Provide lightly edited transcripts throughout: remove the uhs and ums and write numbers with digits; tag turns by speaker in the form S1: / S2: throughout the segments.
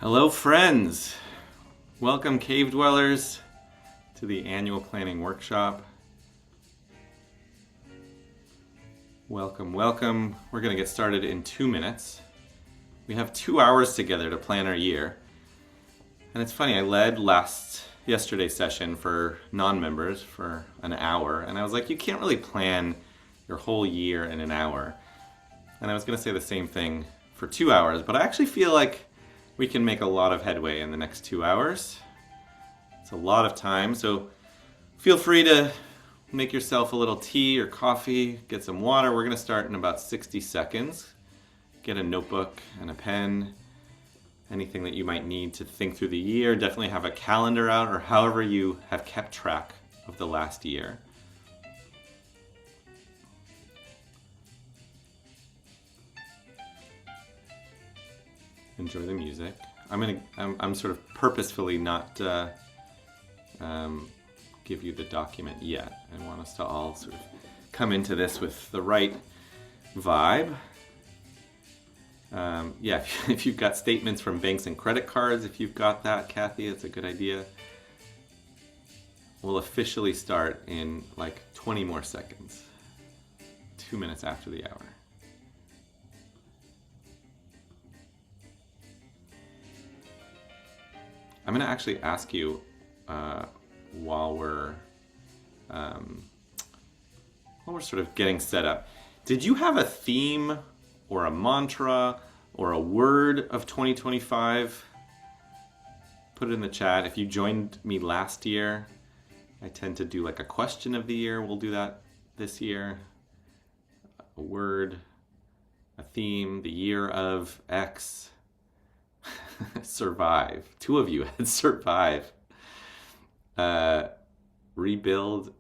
S1: Hello friends! Welcome cave dwellers to the annual planning workshop. Welcome. We're going to get started in 2 minutes. We have 2 hours together to plan our year. And it's funny, I led yesterday's session for non-members for an hour, and I was like, you can't really plan your whole year in an hour. And I was going to say the same thing for 2 hours, but I actually feel like we can make a lot of headway in the next 2 hours. It's a lot of time, so feel free to make yourself a little tea or coffee, get some water. We're going to start in about 60 seconds. Get a notebook and a pen, anything that you might need to think through the year. Definitely have a calendar out or however you have kept track of the last year. Enjoy the music. I'm sort of purposefully not give you the document yet. I want us to all sort of come into this with the right vibe. If you've got statements from banks and credit cards, if you've got that, Kathy, it's a good idea. We'll officially start in like 20 more seconds. 2 minutes after the hour. I'm going to actually ask you while we're sort of getting set up. Did you have a theme or a mantra or a word of 2025? Put it in the chat. If you joined me last year, I tend to do like a question of the year. We'll do that this year. A word, a theme, the year of X. Survive. 2 of you had survive. Rebuild.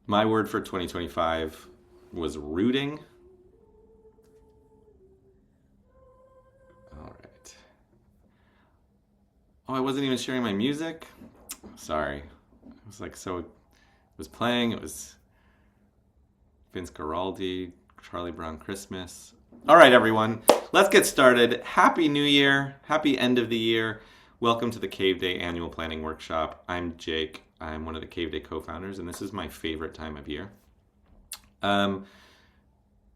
S1: My word for 2025 was rooting. All right. Oh, I wasn't even sharing my music? Sorry. It was like so. It was playing. It was Vince Guaraldi, Charlie Brown Christmas. All right, everyone, let's get started. Happy New Year. Happy end of the year. Welcome to the Caveday Annual Planning Workshop. I'm Jake. I'm one of the Caveday co-founders, and this is my favorite time of year.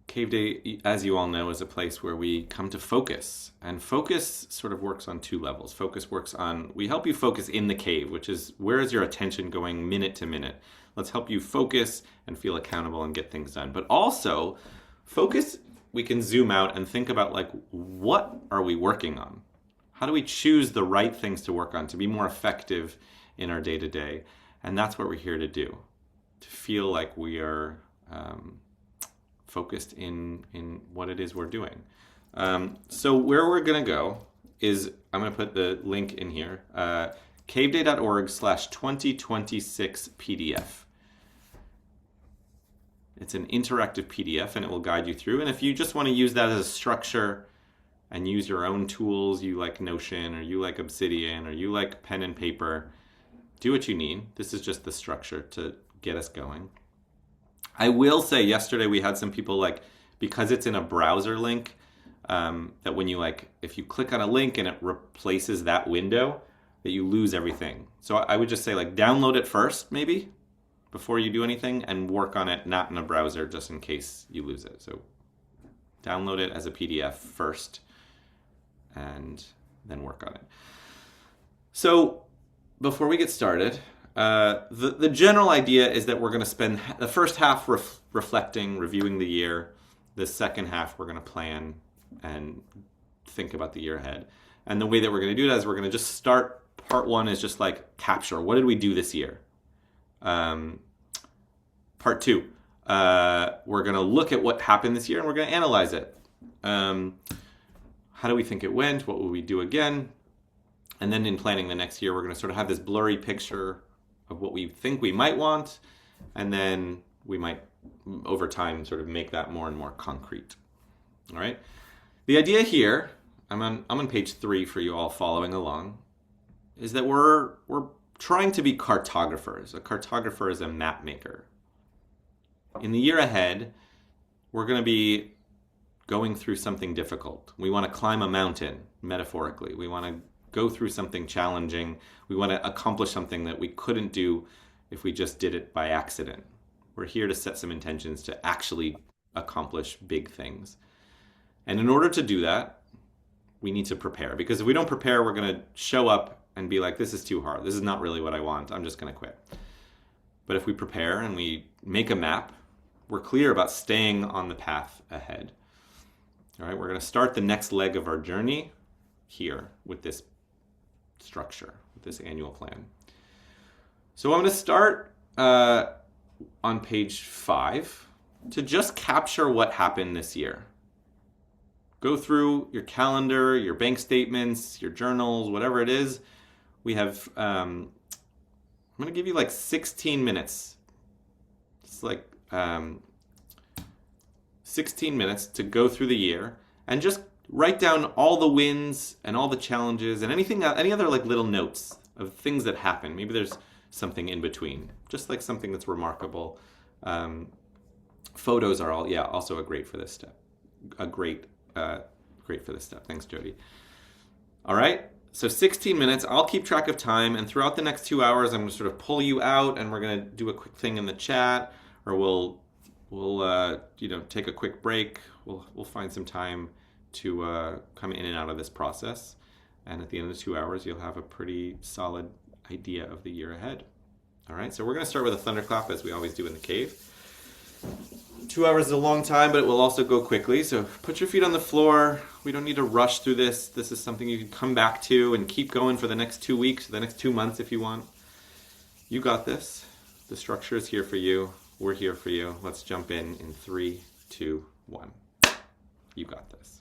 S1: Caveday, as you all know, is a place where we come to focus. And focus sort of works on 2 levels. Focus works on, we help you focus in the cave, which is where is your attention going minute to minute. Let's help you focus and feel accountable and get things done. But also, focus, we can zoom out and think about like, what are we working on? How do we choose the right things to work on to be more effective in our day-to-day? And that's what we're here to do, to feel like we are focused in what it is we're doing. So where we're going to go is, I'm going to put the link in here, caveday.org/2026 PDF. It's an interactive PDF and it will guide you through. And if you just want to use that as a structure and use your own tools, you like Notion or you like Obsidian or you like pen and paper, do what you need. This is just the structure to get us going. I will say yesterday we had some people like, because it's in a browser link, that when you if you click on a link and it replaces that window, that you lose everything. So I would just say download it first maybe, before you do anything, and work on it not in a browser just in case you lose it. So download it as a PDF first and then work on it. So before we get started, the general idea is that we're going to spend the first half reflecting, reviewing the year. The second half we're going to plan and think about the year ahead. And the way that we're going to do that is we're going to just start, part 1 is just capture. What did we do this year? Part 2, we're going to look at what happened this year and we're going to analyze it. How do we think it went? What will we do again? And then in planning the next year, we're going to sort of have this blurry picture of what we think we might want. And then we might, over time, sort of make that more and more concrete. All right. The idea here, I'm on page 3 for you all following along, is that we're trying to be cartographers. A cartographer is a map maker. In the year ahead, we're going to be going through something difficult. We want to climb a mountain, metaphorically. We want to go through something challenging. We want to accomplish something that we couldn't do if we just did it by accident. We're here to set some intentions to actually accomplish big things. And in order to do that, we need to prepare. Because if we don't prepare, we're going to show up and be like, this is too hard. This is not really what I want. I'm just going to quit. But if we prepare and we make a map, we're clear about staying on the path ahead. All right, we're going to start the next leg of our journey here with this structure, with this annual plan. So I'm going to start on page 5 to just capture what happened this year. Go through your calendar, your bank statements, your journals, whatever it is. We have, I'm going to give you like 16 minutes. It's like 16 minutes to go through the year and just write down all the wins and all the challenges and any other like little notes of things that happen. Maybe there's something in between, just like something that's remarkable. Photos are also a great for this step. Great for this step. Thanks, Jody. All right. So 16 minutes. I'll keep track of time, and throughout the next 2 hours, I'm going to sort of pull you out, and we're going to do a quick thing in the chat, or we'll take a quick break. We'll find some time to come in and out of this process, and at the end of the 2 hours, you'll have a pretty solid idea of the year ahead. All right. So we're going to start with a thunderclap, as we always do in the cave. 2 hours is a long time, but it will also go quickly. So put your feet on the floor. We don't need to rush through this. This is something you can come back to and keep going for the next 2 weeks, the next 2 months if you want. You got this. The structure is here for you. We're here for you. Let's jump in 3, 2, 1. You got this.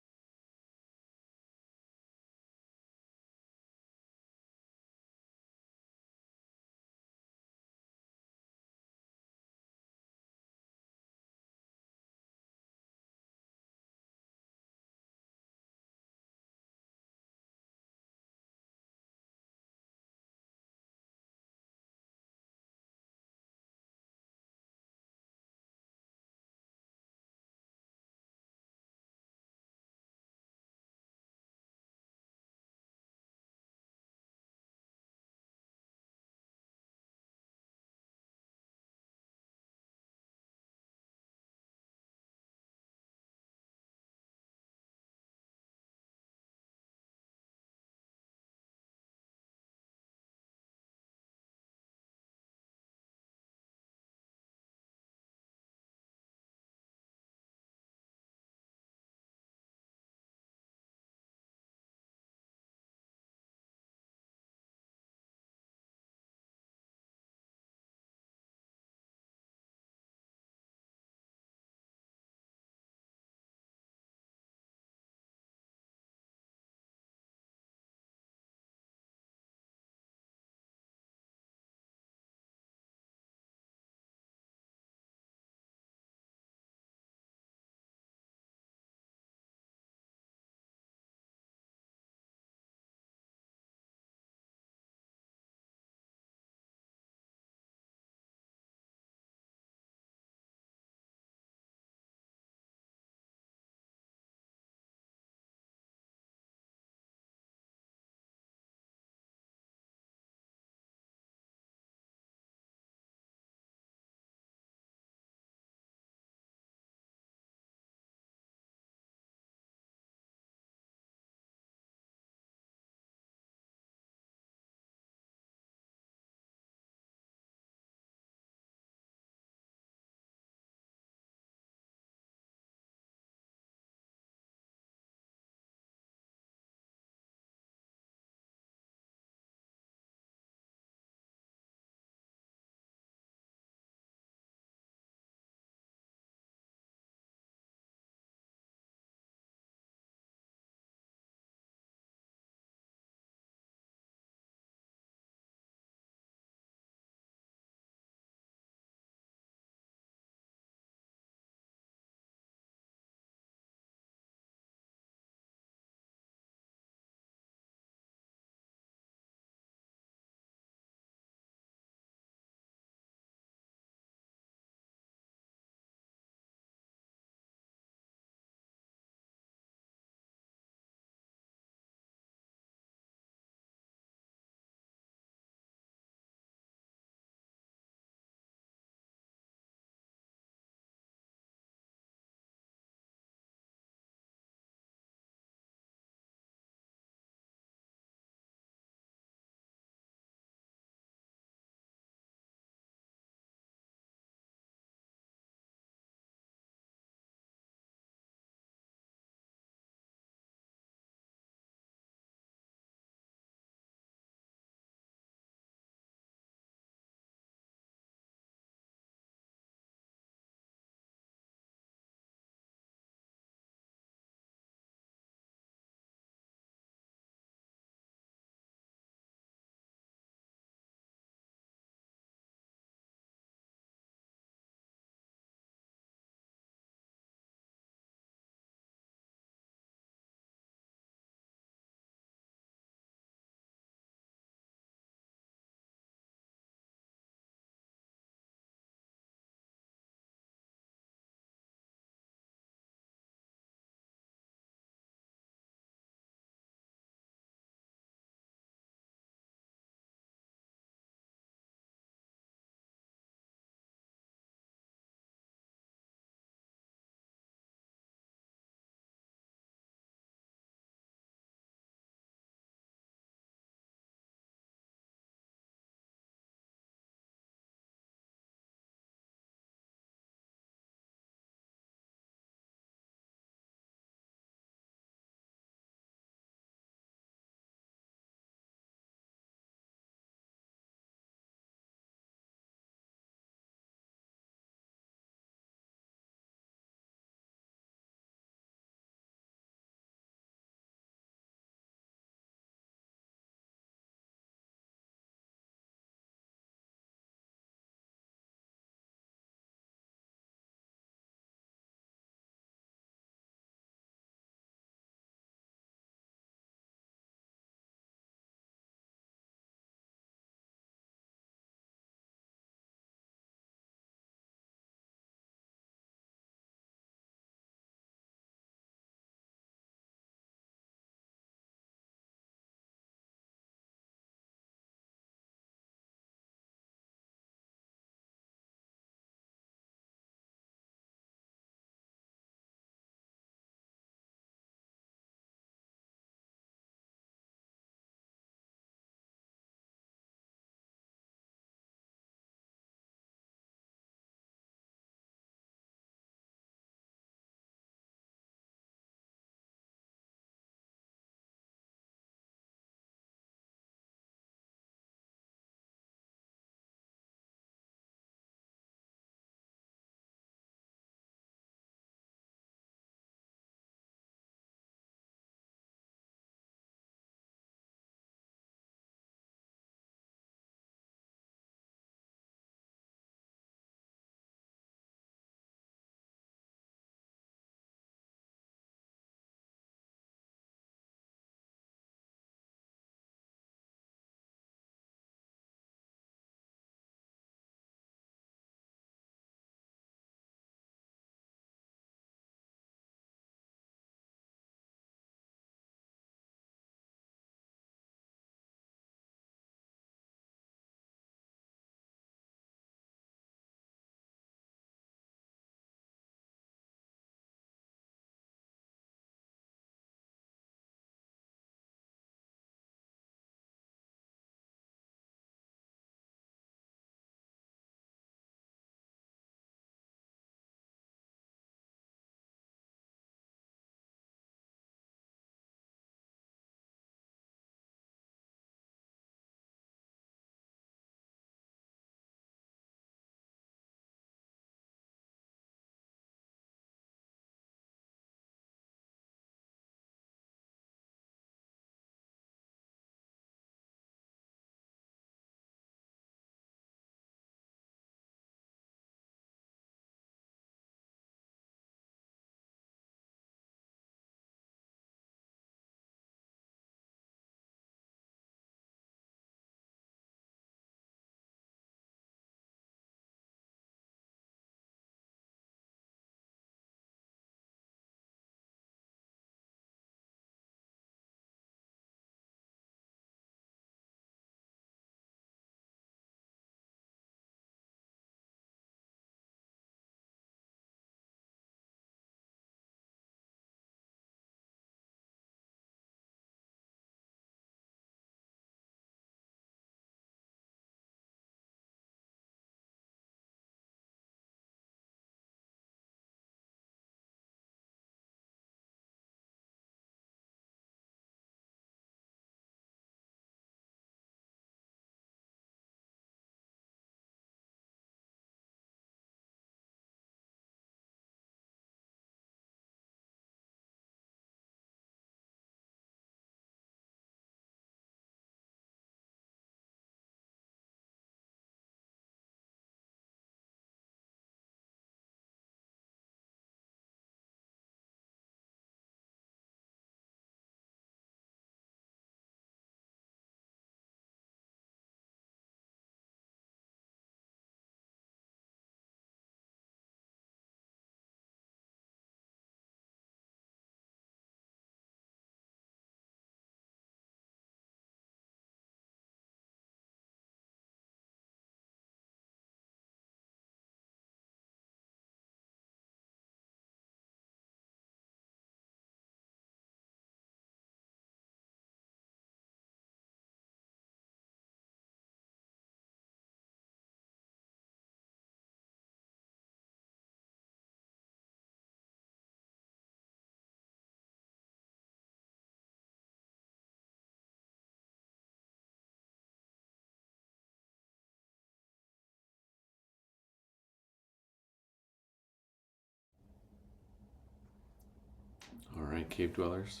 S1: All right, cave dwellers.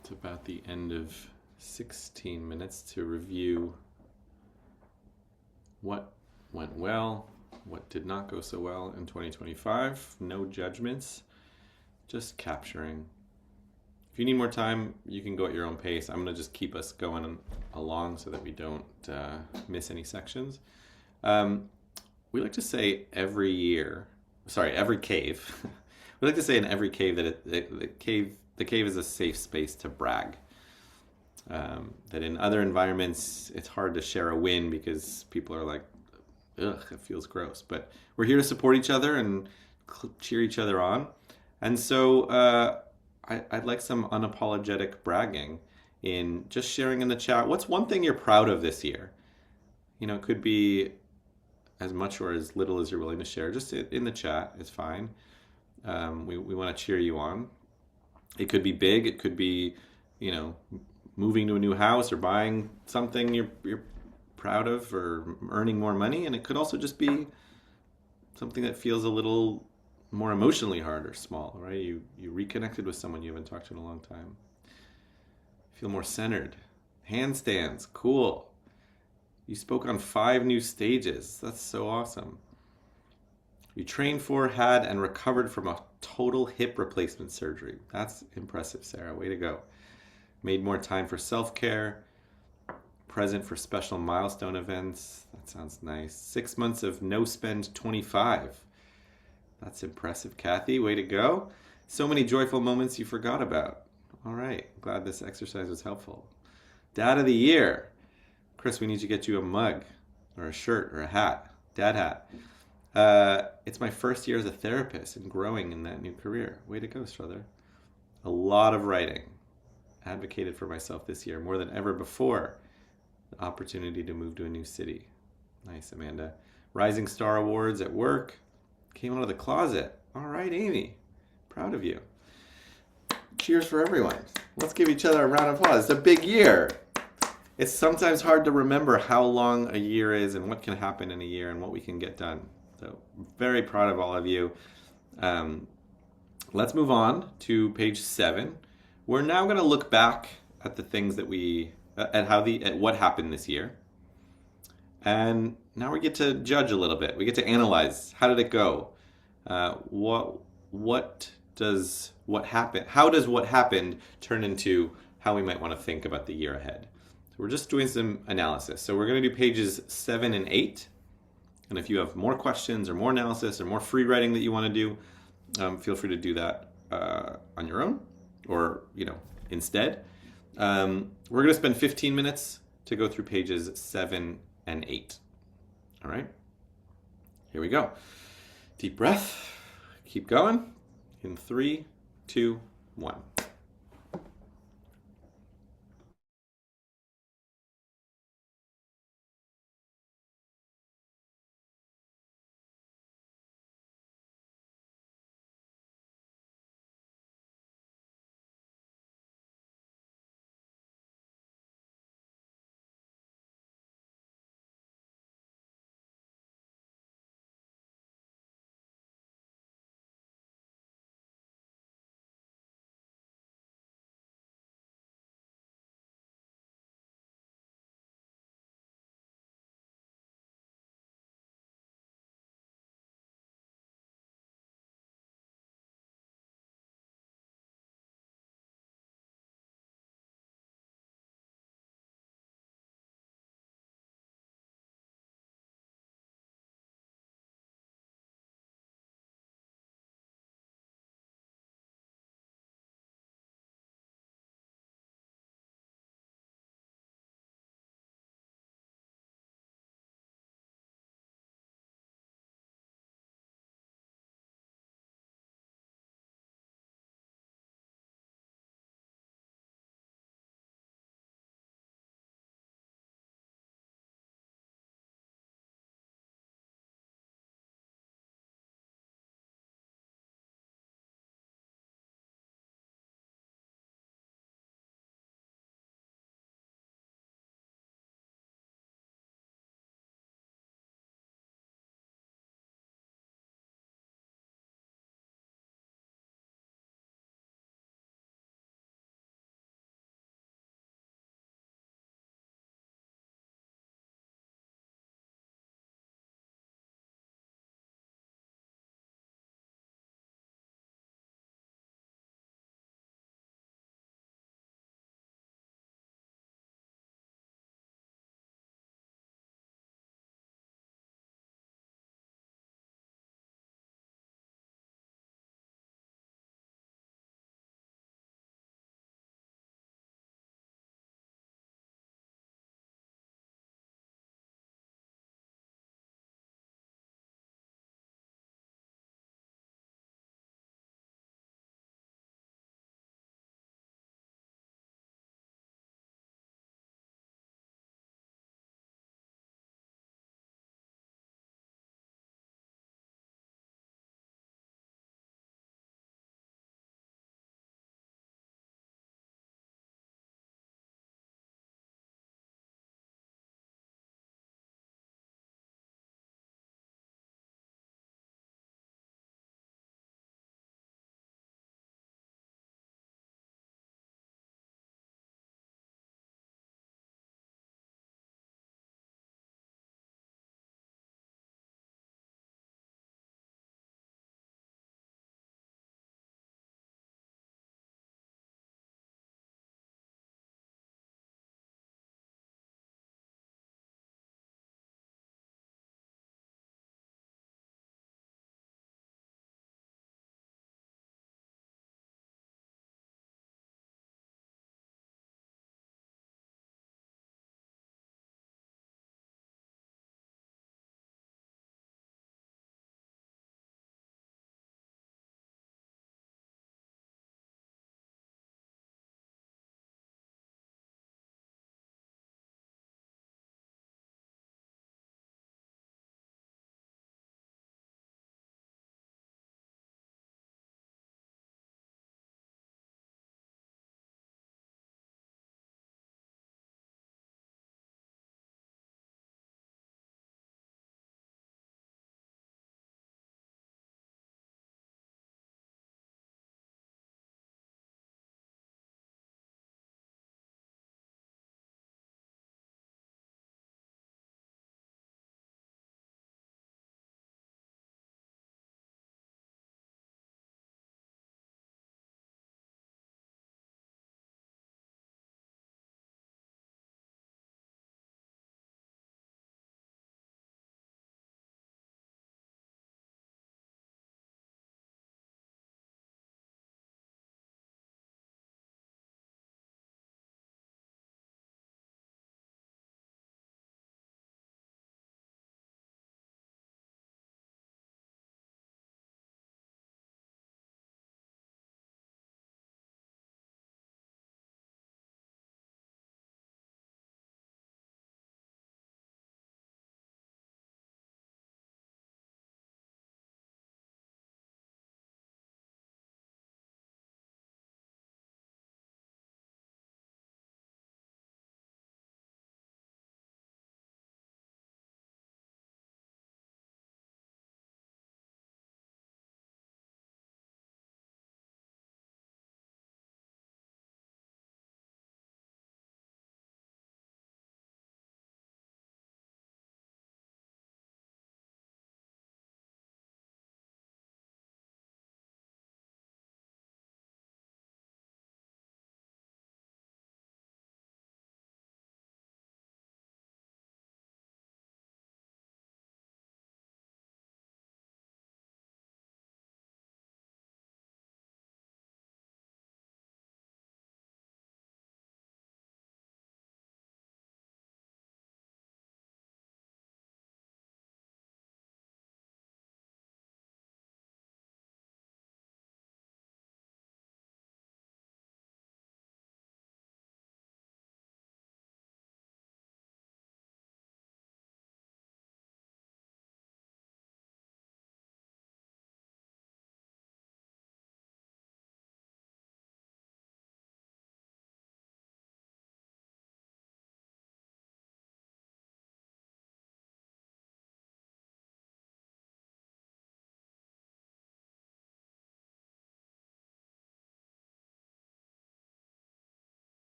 S1: It's about the end of 16 minutes to review what went well, what did not go so well in 2025. No judgments, just capturing. If you need more time, you can go at your own pace. I'm going to just keep us going along so that we don't miss any sections. We like to say every cave. We like to say in every cave that the cave is a safe space to brag. That in other environments, it's hard to share a win because people are like, ugh, it feels gross. But we're here to support each other and cheer each other on. And so I'd like some unapologetic bragging in just sharing in the chat. What's one thing you're proud of this year? It could be as much or as little as you're willing to share. Just in the chat is fine. We want to cheer you on. It could be big. It could be, moving to a new house or buying something you're proud of or earning more money. And it could also just be something that feels a little more emotionally hard or small, right? You reconnected with someone you haven't talked to in a long time. Feel more centered. Handstands, cool. You spoke on 5 new stages. That's so awesome. You trained for, had, and recovered from a total hip replacement surgery. That's impressive, Sarah. Way to go. Made more time for self-care. Present for special milestone events. That sounds nice. 6 months of no spend 25. That's impressive, Kathy. Way to go. So many joyful moments you forgot about. All right. Glad this exercise was helpful. Dad of the year. Chris, we need to get you a mug or a shirt or a hat. Dad hat. It's my first year as a therapist and growing in that new career. Way to go, Strother. A lot of writing. Advocated for myself this year more than ever before. The opportunity to move to a new city. Nice, Amanda. Rising Star Awards at work. Came out of the closet. All right, Amy. Proud of you. Cheers for everyone. Let's give each other a round of applause. It's a big year. It's sometimes hard to remember how long a year is and what can happen in a year and what we can get done. So very proud of all of you. Let's move on to page 7. We're now going to look back at the things that at what happened this year. And now we get to judge a little bit. We get to analyze. How did it go? What does what happened? How does what happened turn into how we might want to think about the year ahead? So we're just doing some analysis. So we're going to do pages 7 and 8. And if you have more questions or more analysis or more free writing that you want to do, feel free to do that on your own or, instead. We're going to spend 15 minutes to go through pages 7 and 8. All right. Here we go. Deep breath. Keep going. In 3, 2, 1.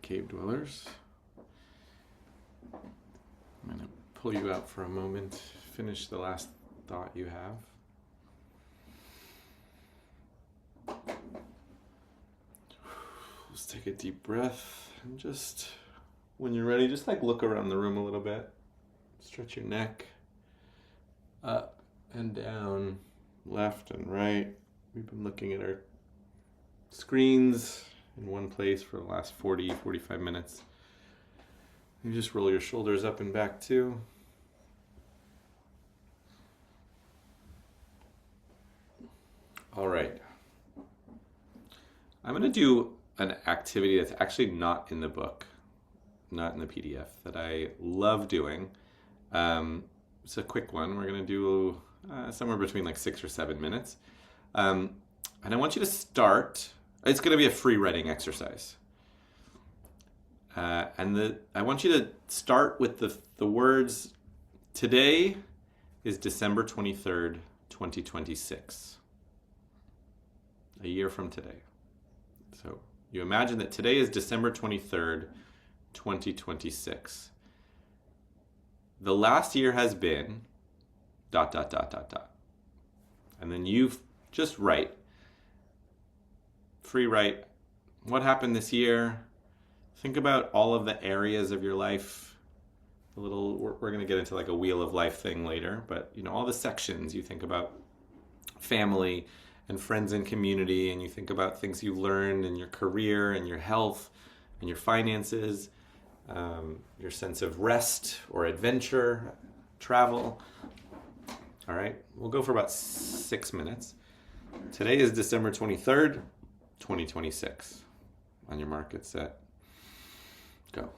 S1: cave dwellers. I'm going to pull you out for a moment, finish the last thought you have. Just take a deep breath and just, when you're ready, just like look around the room a little bit. Stretch your neck up and down, left and right. We've been looking at our screens in one place for the last 45 minutes. You just roll your shoulders up and back too. All right. I'm going to do an activity that's actually not in the book, not in the PDF, that I love doing. It's a quick one. We're going to do somewhere between like 6 or 7 minutes. And I want you to start. It's going to be a free writing exercise. I want you to start with the words, today is December 23rd, 2026. A year from today. So you imagine that today is December 23rd, 2026. The last year has been ... And then you just write, free write, what happened this year? Think about all of the areas of your life. We're going to get into like a wheel of life thing later, but all the sections. You think about family and friends and community, and you think about things you learned in your career and your health and your finances, your sense of rest or adventure, travel. All right, we'll go for about 6 minutes. Today is December 23rd, 2026. On your mark, get set, go.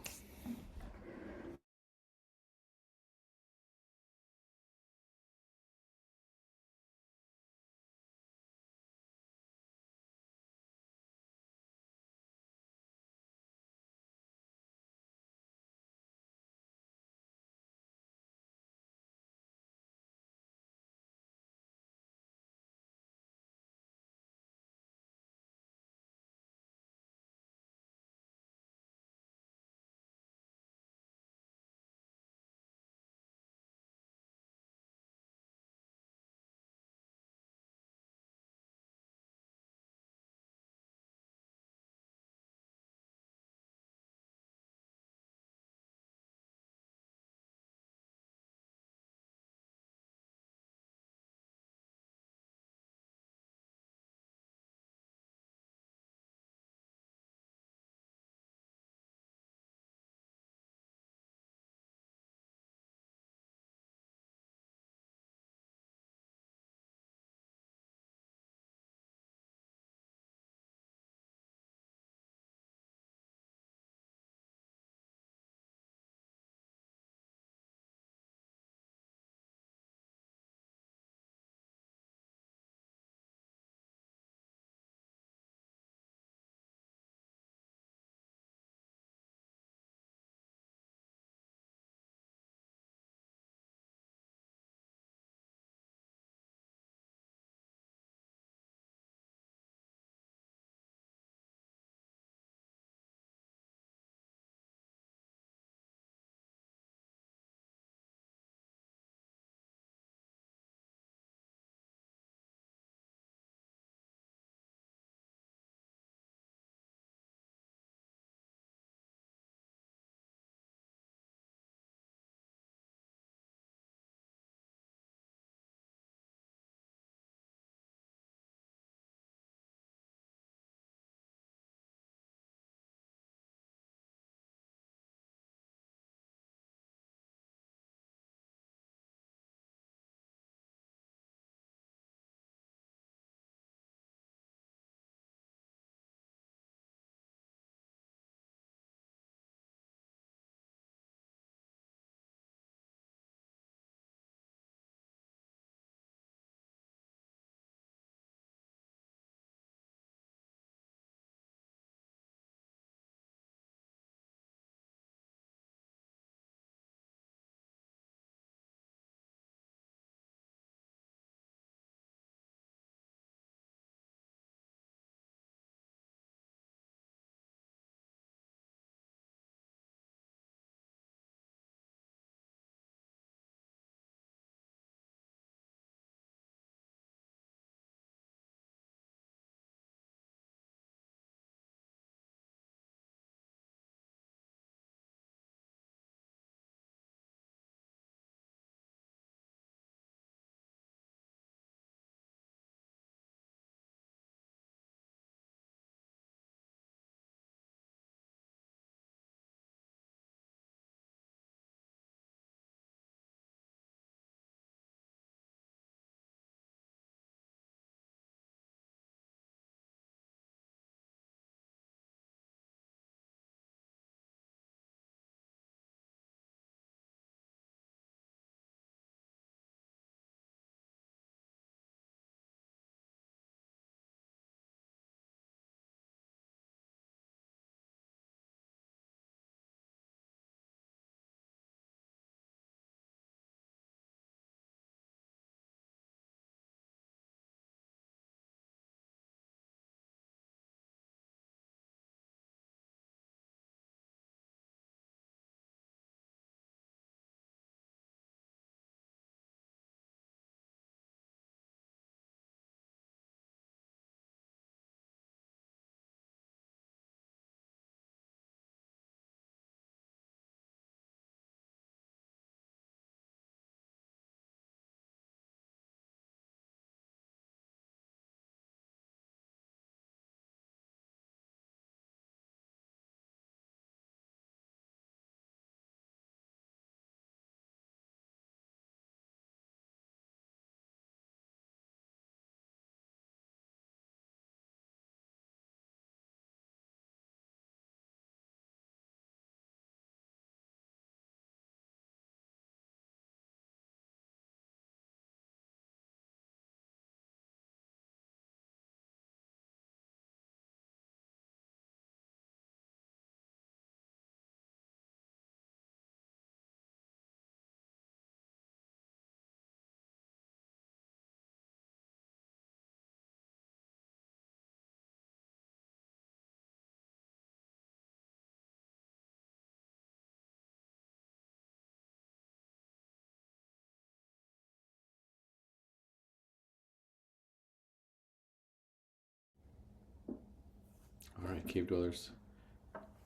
S1: All right, cave dwellers.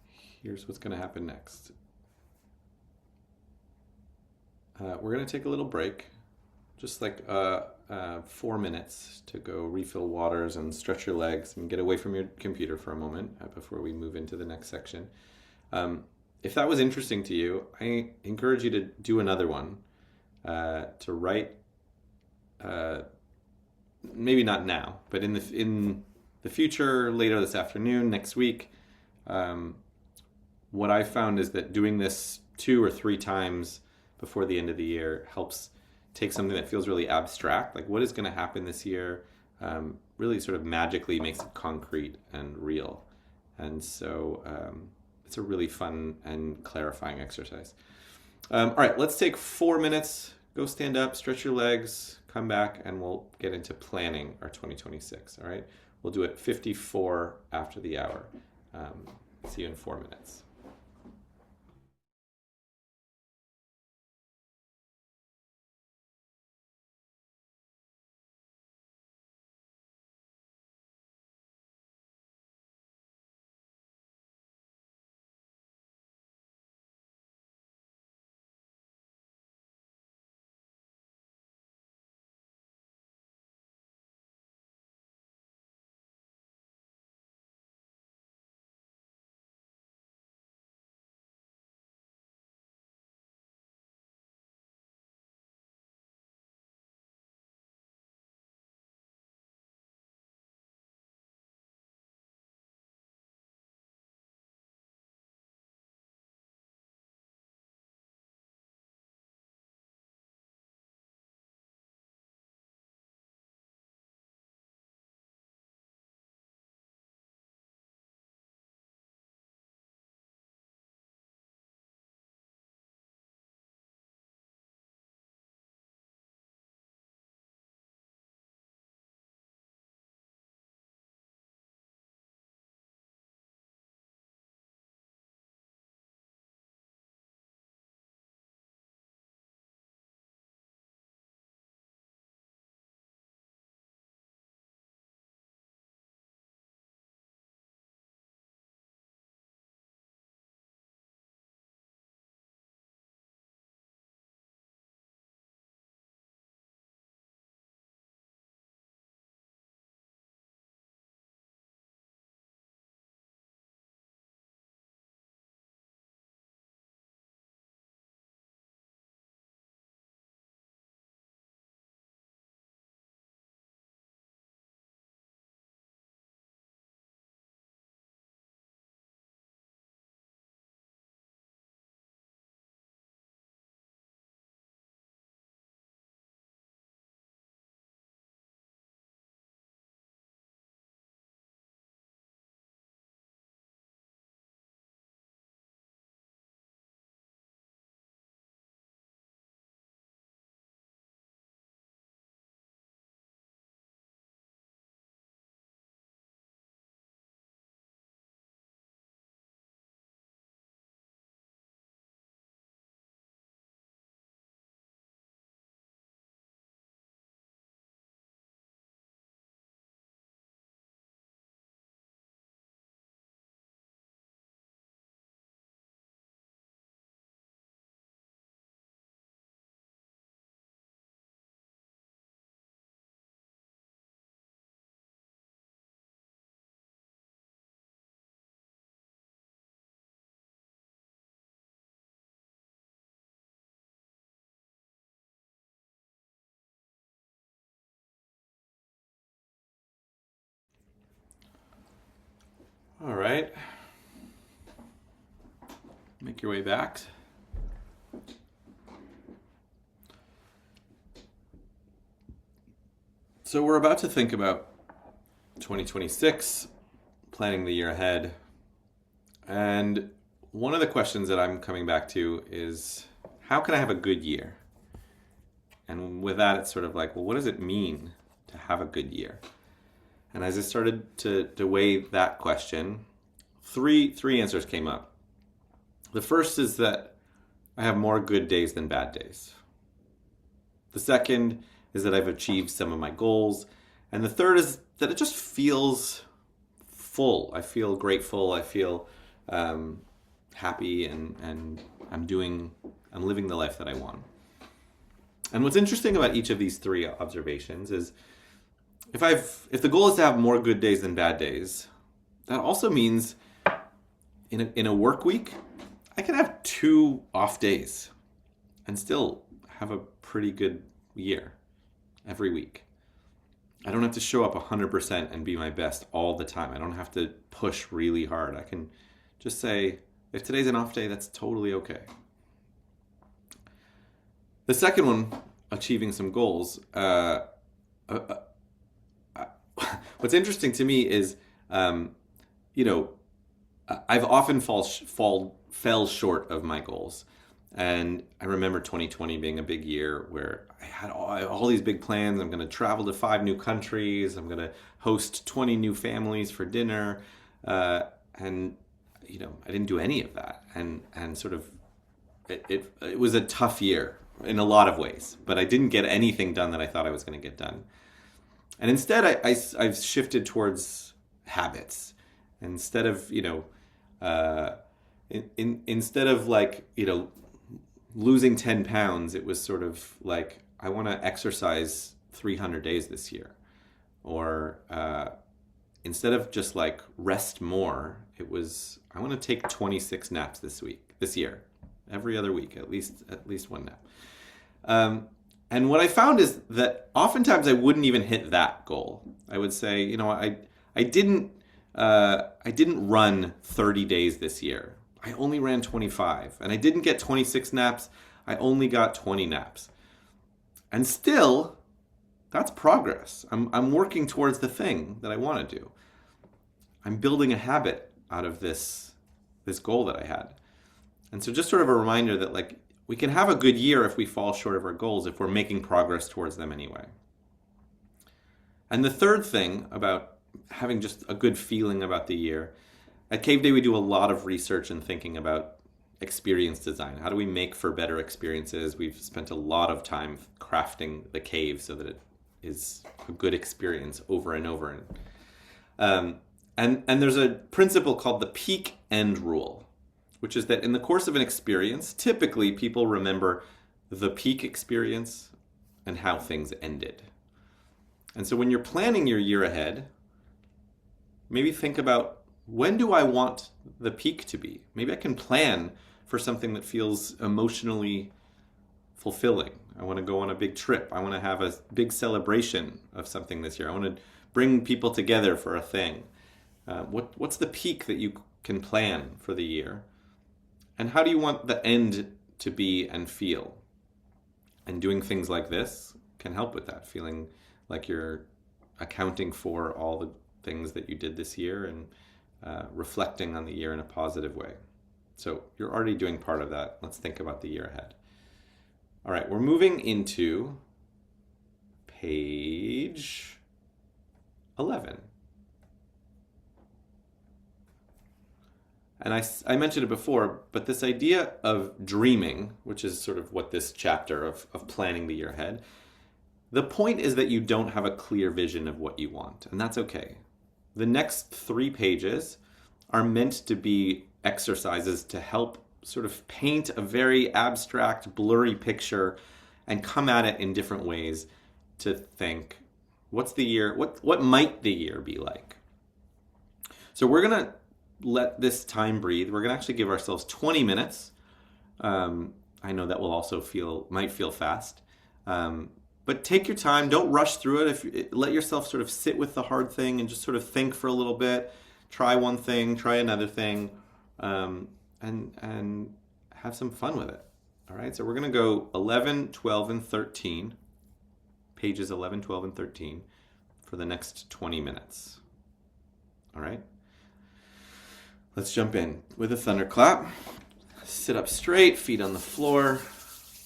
S1: Here's what's going to happen next. We're going to take a little break, just like 4 minutes to go refill waters and stretch your legs and get away from your computer for a moment before we move into the next section. If that was interesting to you, I encourage you to do another one, to write, maybe not now, but in the future, later this afternoon, next week. What I found is that doing this 2 or 3 times before the end of the year helps take something that feels really abstract, like what is going to happen this year, really sort of magically makes it concrete and real. And so it's a really fun and clarifying exercise. All right, let's take 4 minutes, go stand up, stretch your legs, come back, and we'll get into planning our 2026. All right, we'll do it 54 after the hour. See you in 4 minutes. All right. Make your way back. So we're about to think about 2026, planning the year ahead. And one of the questions that I'm coming back to is, how can I have a good year? And with that, it's sort of like, well, what does it mean to have a good year? And as I started to weigh that question, three answers came up. The first is that I have more good days than bad days. The second is that I've achieved some of my goals. And the third is that it just feels full. I feel grateful. I feel happy, and I'm living the life that I want. And what's interesting about each of these three observations is if the goal is to have more good days than bad days, that also means in a work week, I can have 2 off days and still have a pretty good year every week. I don't have to show up 100% and be my best all the time. I don't have to push really hard. I can just say, if today's an off day, that's totally okay. The second one, achieving some goals. What's interesting to me is, I've often fell short of my goals. And I remember 2020 being a big year where I had all these big plans. I'm going to travel to 5 new countries. I'm going to host 20 new families for dinner. And I didn't do any of that. And sort of, it was a tough year in a lot of ways. But I didn't get anything done that I thought I was going to get done. And instead, I've shifted towards habits. Instead of, instead of losing 10 pounds, it was sort of like, I want to exercise 300 days this year. Or instead of just rest more, it was, I want to take 26 naps this year, every other week, at least one nap. And what I found is that oftentimes I wouldn't even hit that goal. I would say, I didn't run 30 days this year. I only ran 25. And I didn't get 26 naps. I only got 20 naps. And still, that's progress. I'm working towards the thing that I want to do. I'm building a habit out of this goal that I had. And so just sort of a reminder that we can have a good year if we fall short of our goals, if we're making progress towards them anyway. And the third thing about having just a good feeling about the year, at Caveday we do a lot of research and thinking about experience design. How do we make for better experiences? We've spent a lot of time crafting the cave so that it is a good experience over and over. And there's a principle called the peak end rule, which is that in the course of an experience, typically people remember the peak experience and how things ended. And so when you're planning your year ahead, maybe think about, when do I want the peak to be? Maybe I can plan for something that feels emotionally fulfilling. I want to go on a big trip. I want to have a big celebration of something this year. I want to bring people together for a thing. What's the peak that you can plan for the year? And how do you want the end to be and feel? And doing things like this can help with that, feeling like you're accounting for all the things that you did this year and reflecting on the year in a positive way. So you're already doing part of that. Let's think about the year ahead. All right, we're moving into page 11. And I mentioned it before, but this idea of dreaming, which is sort of what this chapter of planning the year ahead, the point is that you don't have a clear vision of what you want, and that's okay. The next 3 pages are meant to be exercises to help sort of paint a very abstract, blurry picture and come at it in different ways to think, what's the year, what might the year be like? So we're going to let this time breathe. We're going to actually give ourselves 20 minutes. I know that will also might feel fast. But take your time. Don't rush through it. Let yourself sort of sit with the hard thing and just sort of think for a little bit. Try one thing, try another thing, and have some fun with it. All right, so we're going to go 11, 12, and 13, pages 11, 12, and 13 for the next 20 minutes. All right? Let's jump in with a thunderclap. Sit up straight, feet on the floor,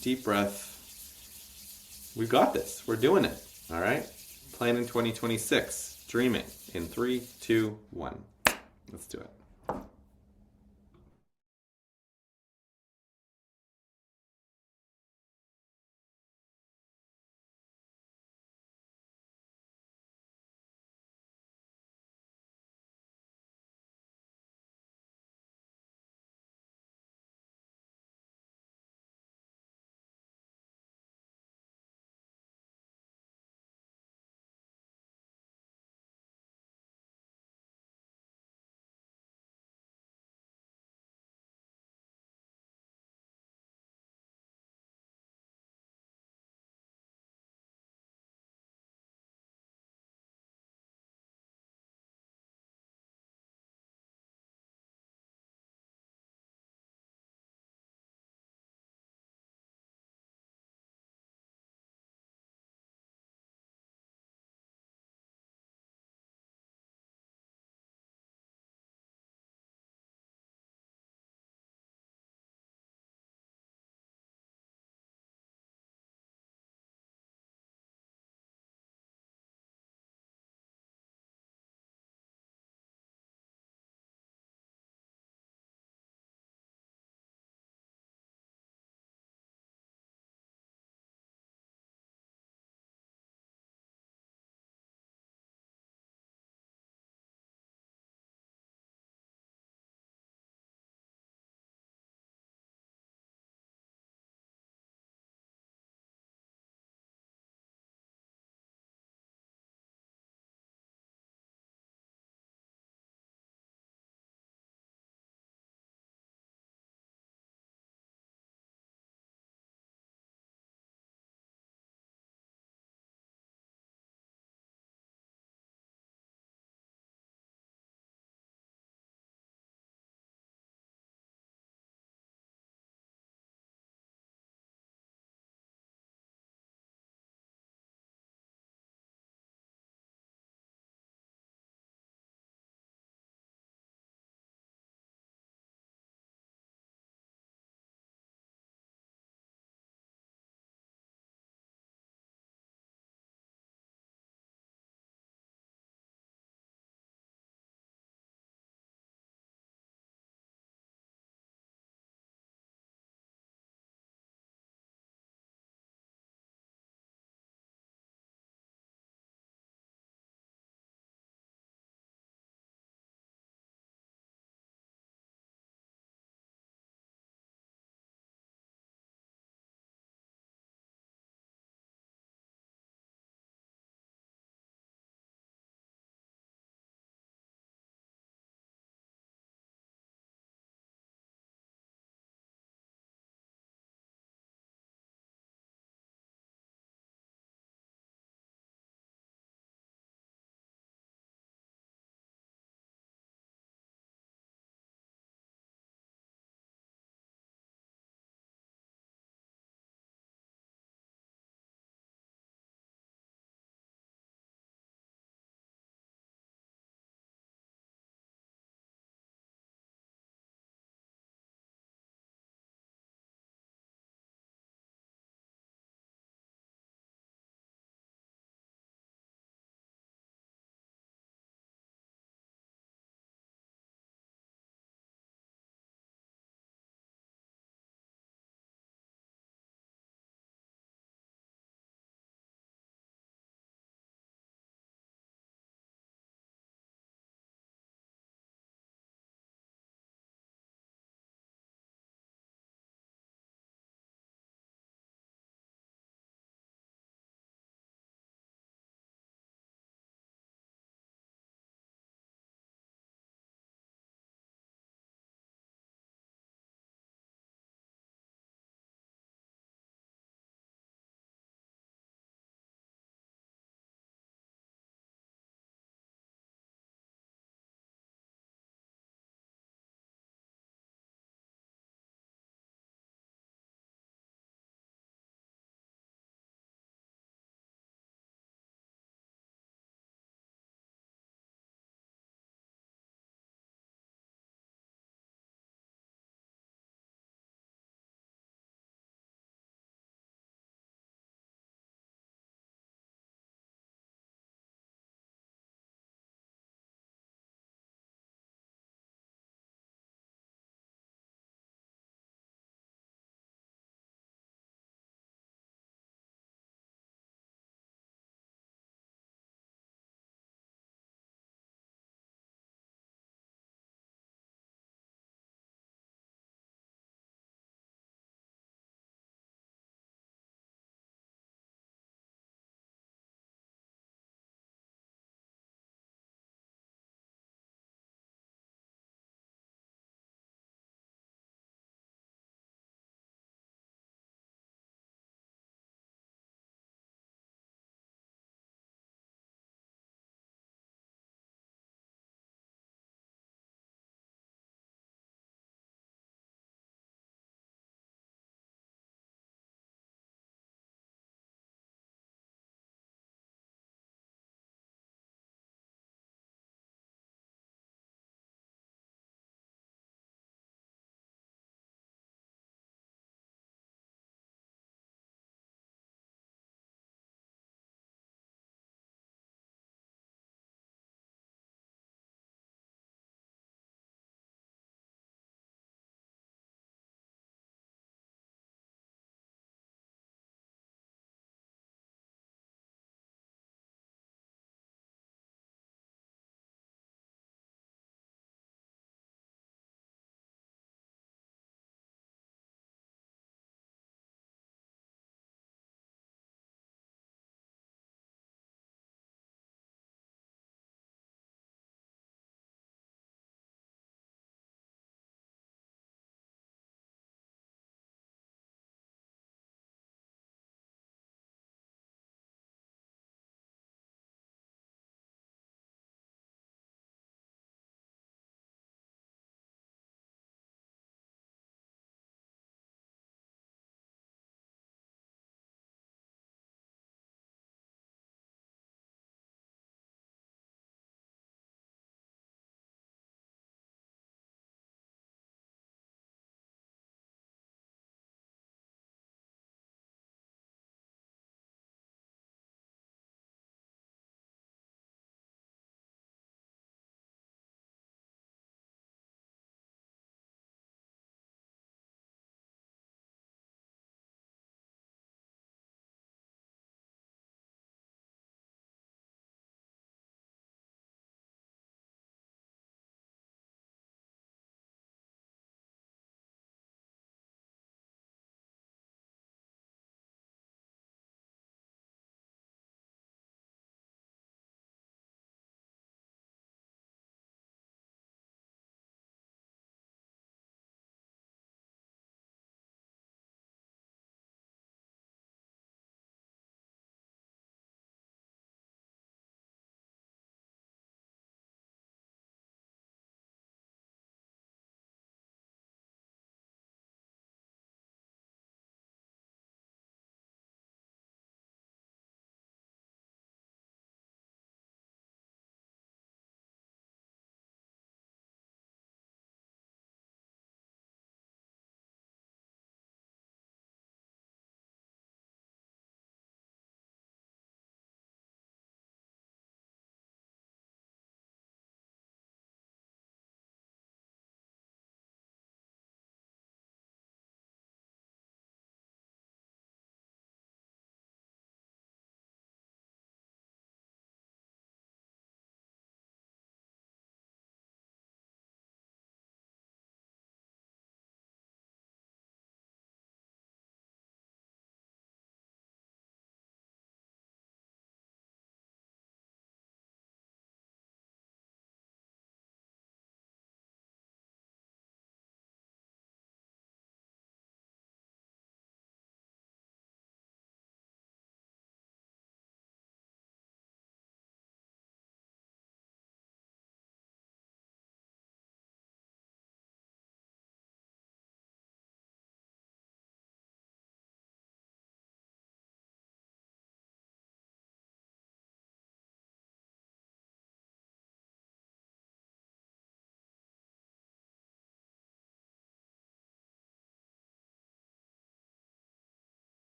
S1: deep breath. We've got this. We're doing it. All right? Planning 2026. Dreaming in 3, 2, 1. Let's do it.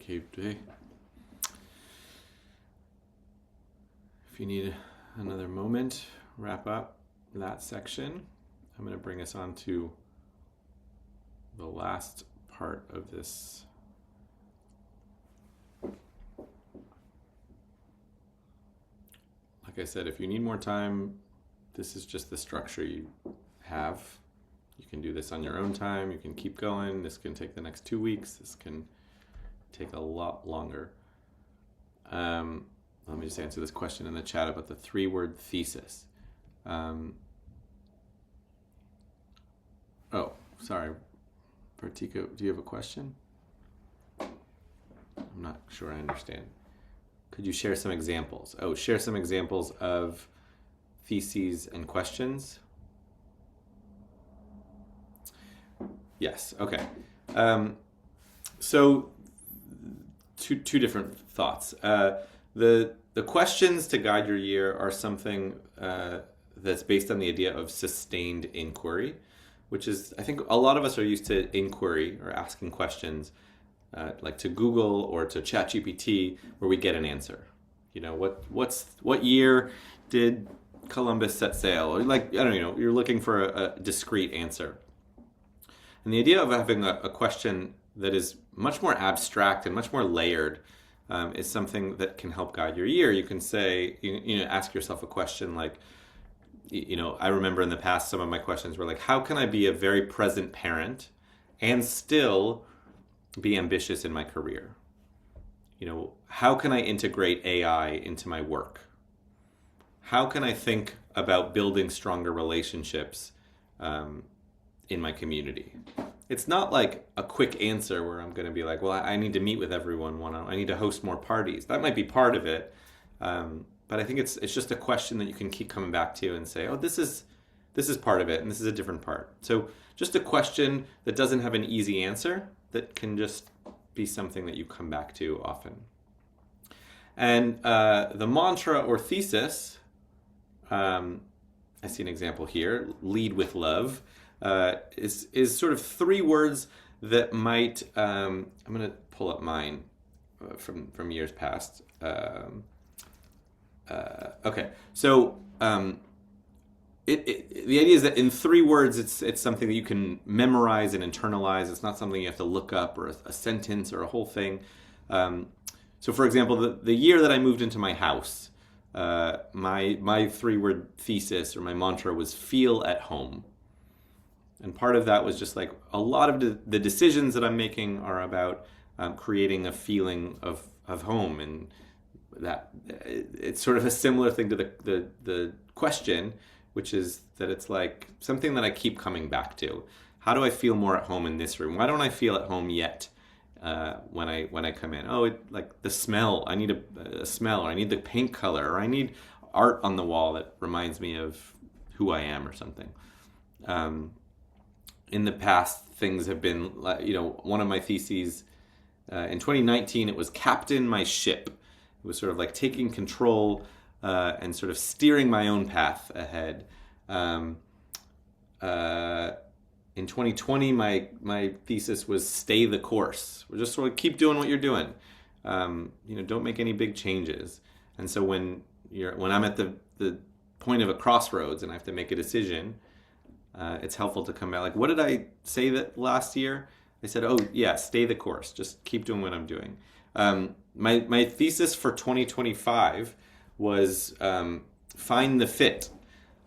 S1: Caveday. If you need another moment, wrap up that section. I'm going to bring us on to the last part of this. Like I said, if you need more time, this is just the structure you have. You can do this on your own time. You can keep going. This can take the next 2 weeks. This can take a lot longer. Let me just answer this question in the chat about the 3-word thesis. Oh, sorry. Pratika, do you have a question? I'm not sure I understand. Could you share some examples? Oh, share some examples of theses and questions? Yes, okay. So, two different thoughts. The questions to guide your year are something that's based on the idea of sustained inquiry, which is, I think a lot of us are used to inquiry or asking questions like to Google or to ChatGPT, where we get an answer. You know, what year did Columbus set sail? Or like, I don't know, you're looking for a discrete answer. And the idea of having a question that is much more abstract and much more layered is something that can help guide your year. You can say, ask yourself a question like, I remember in the past some of my questions were like, how can I be a very present parent and still be ambitious in my career? How can I integrate AI into my work? How can I think about building stronger relationships in my community? It's not like a quick answer where I'm going to be like, well, I need to meet with everyone. I need to host more parties. That might be part of it. But I think it's just a question that you can keep coming back to and say, oh, this is part of it, and this is a different part. So just a question that doesn't have an easy answer, that can just be something that you come back to often. And the mantra or thesis, I see an example here, lead with love, is sort of 3 words that might, I'm going to pull up mine from years past. Okay, so the idea is that in 3 words, it's something that you can memorize and internalize. It's not something you have to look up, or a sentence or a whole thing. So for example, the year that I moved into my house, my 3-word thesis or my mantra was feel at home. And part of that was just like a lot of the decisions that I'm making are about creating a feeling of home, and that it's sort of a similar thing to the question, which is that it's like something that I keep coming back to. How do I feel more at home in this room? Why don't I feel at home yet when I come in? Oh, like the smell. I need a smell, or I need the paint color, or I need art on the wall that reminds me of who I am or something. In the past, things have been, one of my theses in 2019, it was captain my ship. It was sort of like taking control and sort of steering my own path ahead. In 2020, my thesis was stay the course. We're just sort of keep doing what you're doing. Don't make any big changes. And so when I'm at the point of a crossroads and I have to make a decision, it's helpful to come back. Like, what did I say that last year? I said, oh yeah, stay the course. Just keep doing what I'm doing. My thesis for 2025 was find the fit.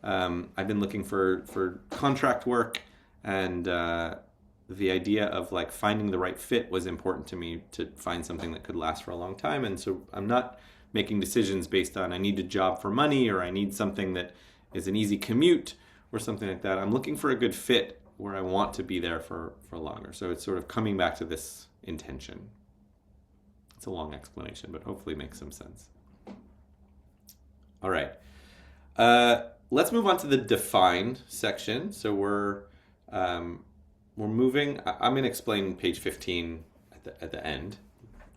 S1: I've been looking for contract work, and the idea of like finding the right fit was important to me, to find something that could last for a long time. And so I'm not making decisions based on I need a job for money, or I need something that is an easy commute or something like that. I'm looking for a good fit where I want to be there for longer. So it's sort of coming back to this intention. It's a long explanation, but hopefully it makes some sense. All right. Let's move on to the define section. So we're moving. I'm going to explain page 15 at the end.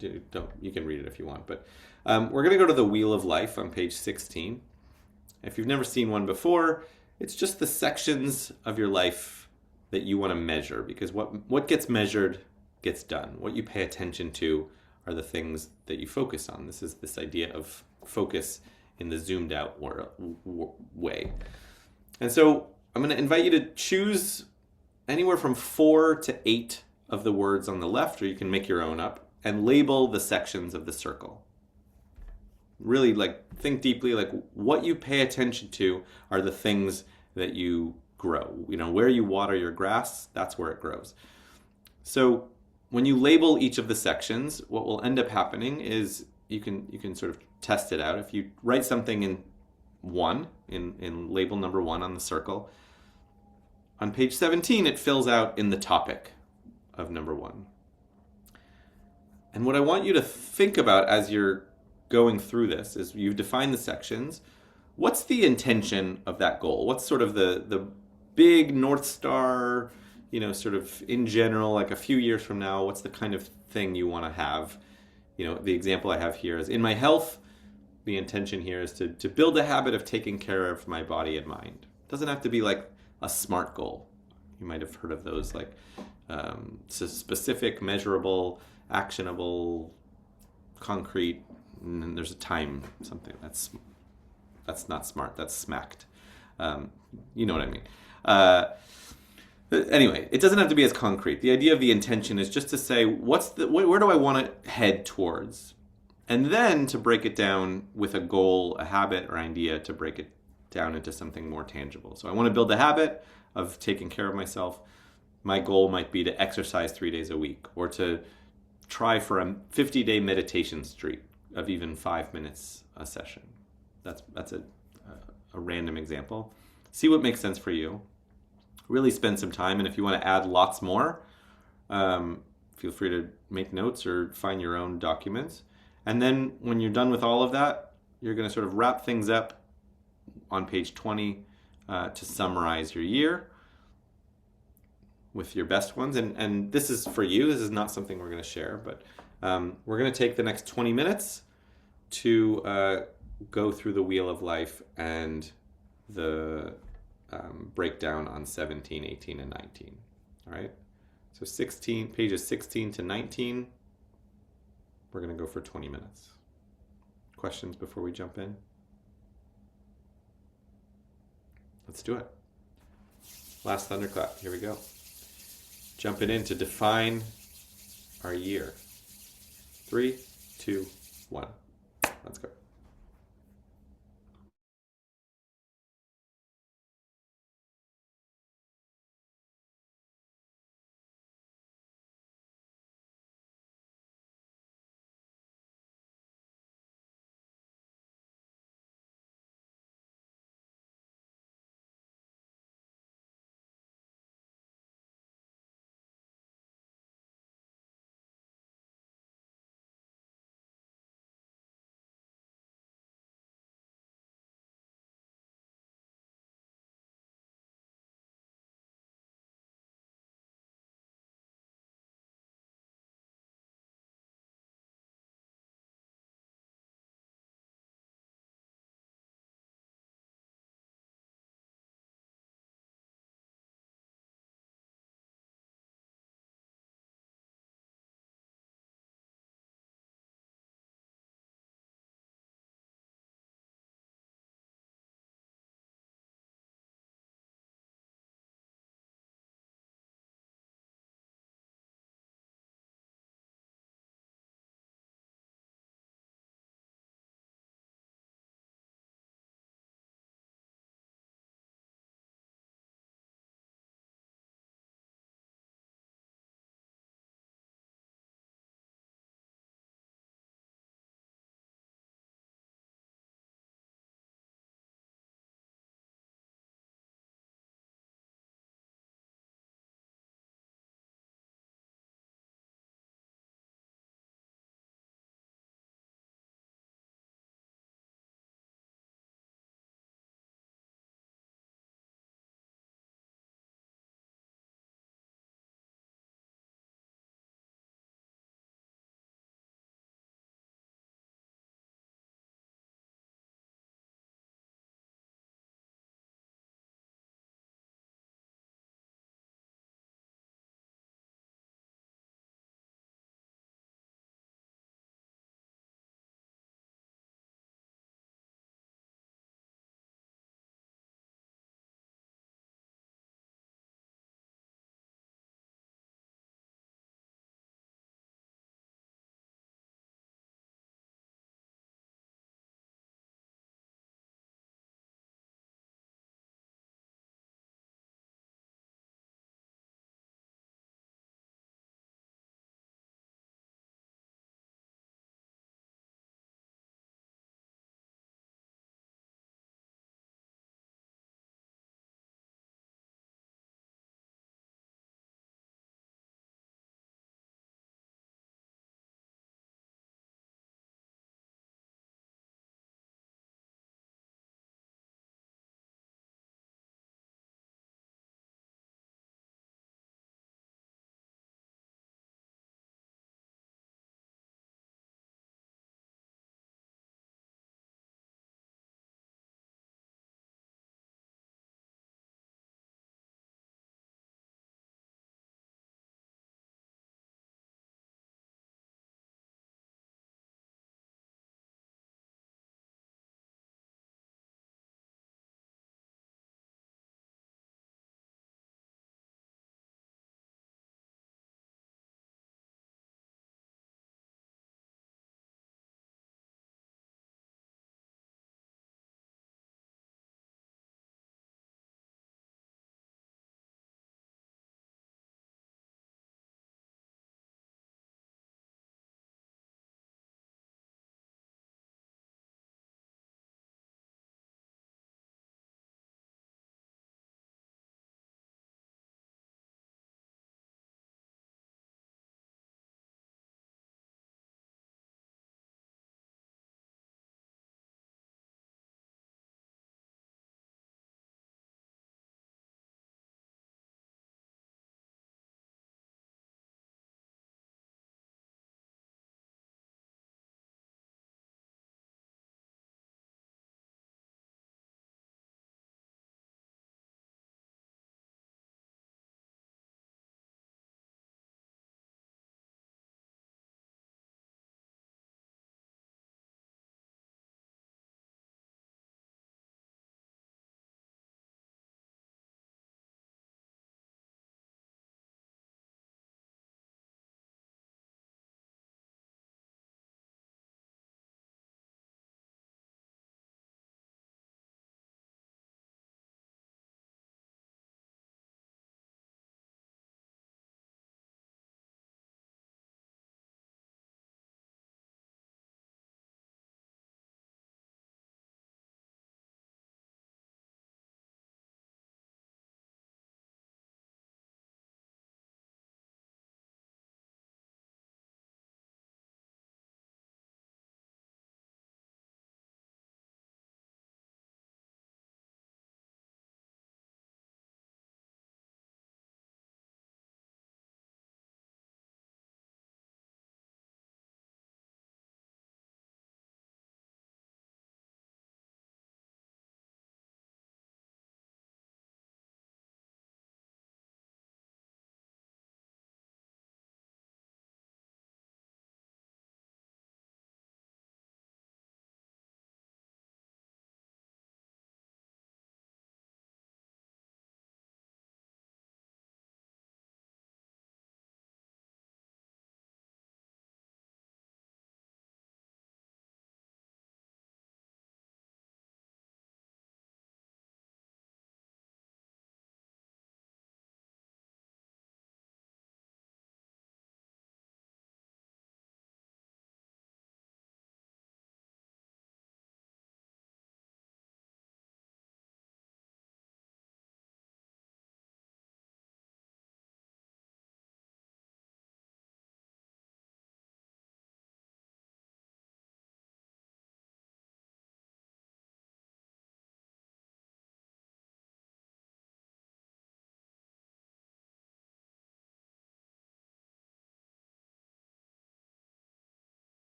S1: You can read it if you want, but we're going to go to the Wheel of Life on page 16. If you've never seen one before, it's just the sections of your life that you want to measure, because what gets measured gets done. What you pay attention to are the things that you focus on. This is this idea of focus in the zoomed out way. And so I'm going to invite you to choose anywhere from 4 to 8 of the words on the left, or you can make your own up, and label the sections of the circle. Really think deeply, what you pay attention to are the things that you grow. Where you water your grass, that's where it grows. So when you label each of the sections, what will end up happening is you can sort of test it out. If you write something in label number 1 on the circle, on page 17 it fills out in the topic of number 1. And what I want you to think about as you're going through this is you've defined the sections. What's the intention of that goal? What's sort of the big North Star, sort of in general, like a few years from now, what's the kind of thing you want to have? The example I have here is in my health, the intention here is to build a habit of taking care of my body and mind. It doesn't have to be like a SMART goal. You might have heard of those, specific, measurable, actionable, concrete, and then there's a time something. That's not SMART, that's smacked. You know what I mean. Anyway, it doesn't have to be as concrete. The idea of the intention is just to say, where do I want to head towards? And then to break it down with a goal, a habit, or idea to break it down into something more tangible. So I want to build a habit of taking care of myself. My goal might be to exercise 3 days a week, or to try for a 50-day meditation streak of even 5 minutes a session. That's a random example. See what makes sense for you. Really spend some time, and if you want to add lots more, feel free to make notes or find your own documents. And then when you're done with all of that, you're going to sort of wrap things up on page 20 to summarize your year with your best ones. And this is for you. This is not something we're going to share, but we're going to take the next 20 minutes to go through the wheel of life and the breakdown on 17, 18, and 19. All right. So pages 16 to 19, we're going to go for 20 minutes. Questions before we jump in? Let's do it. Last thunderclap. Here we go. Jumping in to define our year. 3, 2, 1. Let's go.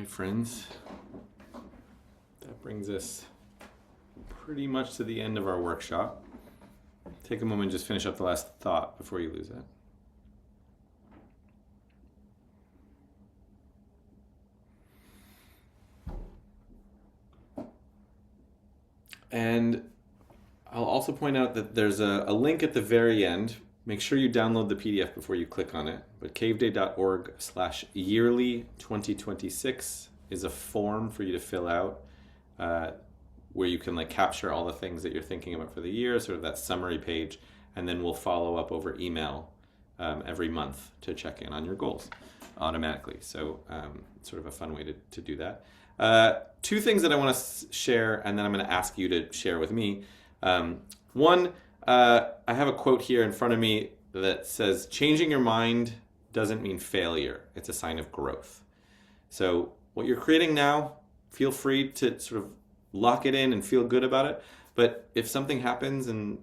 S1: right, friends. That brings us pretty much to the end of our workshop. Take a moment and just finish up the last thought before you lose it. And I'll also point out that there's a link at the very end. Make sure you download the PDF before you click on it. But caveday.org/yearly2026 is a form for you to fill out where you can capture all the things that you're thinking about for the year, sort of that summary page, and then we'll follow up over email every month to check in on your goals automatically. So sort of a fun way to do that. Two things that I want to share, and then I'm going to ask you to share with me. One, I have a quote here in front of me that says, changing your mind doesn't mean failure. It's a sign of growth. So what you're creating now, feel free to sort of lock it in and feel good about it. But if something happens and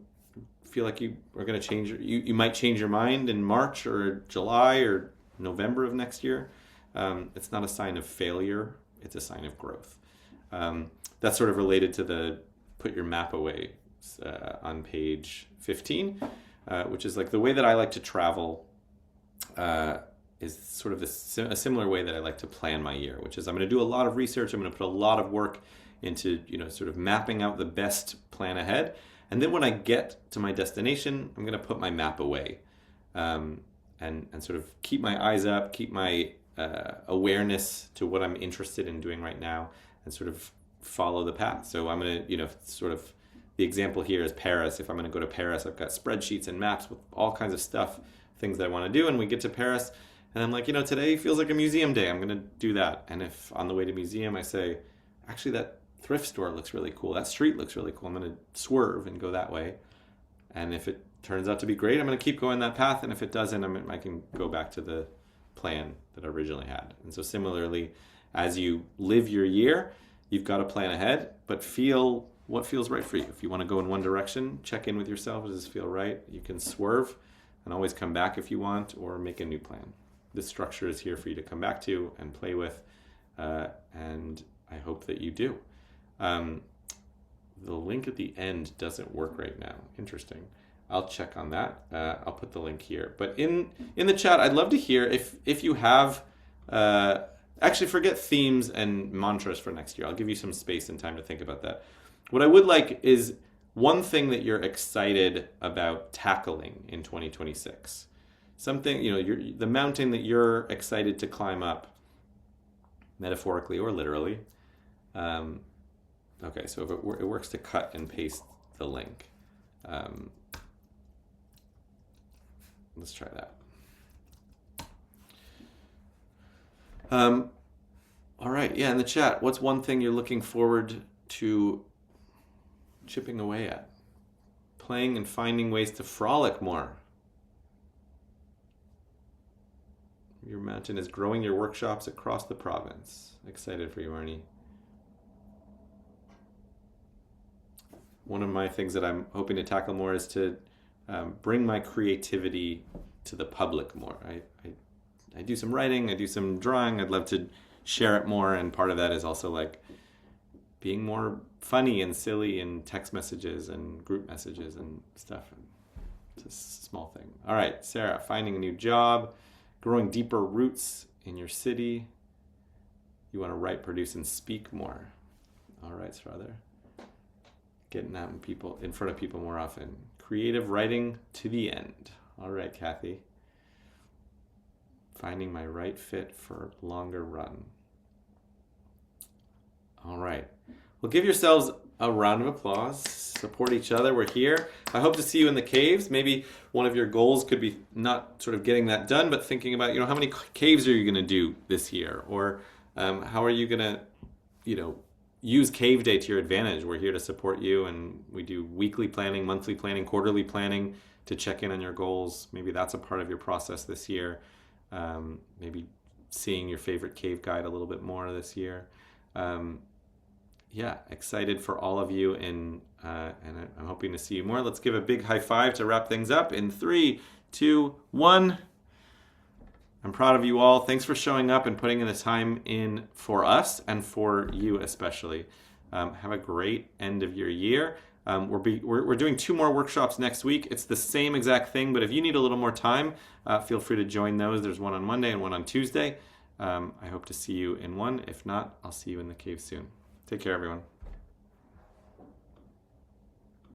S1: feel like you are going to change, you might change your mind in March or July or November of next year. It's not a sign of failure. It's a sign of growth. That's sort of related to the put your map away on page 15, which is the way that I like to travel is sort of a similar way that I like to plan my year, which is I'm going to do a lot of research. I'm going to put a lot of work into, sort of mapping out the best plan ahead. And then when I get to my destination, I'm going to put my map away and sort of keep my eyes up, keep my awareness to what I'm interested in doing right now and sort of follow the path. So I'm going to, sort of the example here is Paris. If I'm going to go to Paris, I've got spreadsheets and maps with all kinds of stuff, things that I want to do. And we get to Paris and I'm like, today feels like a museum day. I'm going to do that. And if on the way to museum, I say, actually that thrift store looks really cool. That street looks really cool. I'm going to swerve and go that way. And if it turns out to be great, I'm going to keep going that path. And if it doesn't, I can go back to the plan that I originally had. And so similarly, as you live your year, you've got to plan ahead, but feel what feels right for you. If you want to go in one direction, check in with yourself. Does this feel right? You can swerve and always come back if you want, or make a new plan. This structure is here for you to come back to and play with, and I hope that you do. The link at the end doesn't work right now. Interesting. I'll check on that. I'll put the link here. But in the chat, I'd love to hear if you have, actually forget themes and mantras for next year. I'll give you some space and time to think about that. What I would like is one thing that you're excited about tackling in 2026. Something, the mountain that you're excited to climb up, metaphorically or literally. Okay, so if it works to cut and paste the link. Let's try that. All right, yeah, in the chat, what's one thing you're looking forward to chipping away at? Playing and finding ways to frolic more. Your mountain is growing your workshops across the province. Excited for you, Arnie. One of my things that I'm hoping to tackle more is to bring my creativity to the public more. I do some writing, I do some drawing. I'd love to share it more, and part of that is also being more funny and silly in text messages and group messages and stuff. It's a small thing. All right, Sarah, finding a new job, growing deeper roots in your city. You want to write, produce, and speak more. All right, Srather. Getting out in front of people more often. Creative writing to the end. All right, Kathy. Finding my right fit for longer run. All right. Well, give yourselves a round of applause. Support each other. We're here. I hope to see you in the caves. Maybe one of your goals could be not sort of getting that done, but thinking about, how many caves are you going to do this year? Or how are you going to, use Caveday to your advantage? We're here to support you, and we do weekly planning, monthly planning, quarterly planning to check in on your goals. Maybe that's a part of your process this year. Maybe seeing your favorite cave guide a little bit more this year. Excited for all of you, and I'm hoping to see you more. Let's give a big high five to wrap things up in 3, 2, 1. I'm proud of you all. Thanks for showing up and putting in the time in for us and for you especially. Have a great end of your year. We're doing 2 more workshops next week. It's the same exact thing, but if you need a little more time, feel free to join those. There's one on Monday and one on Tuesday. I hope to see you in one. If not, I'll see you in the cave soon. Take care, everyone.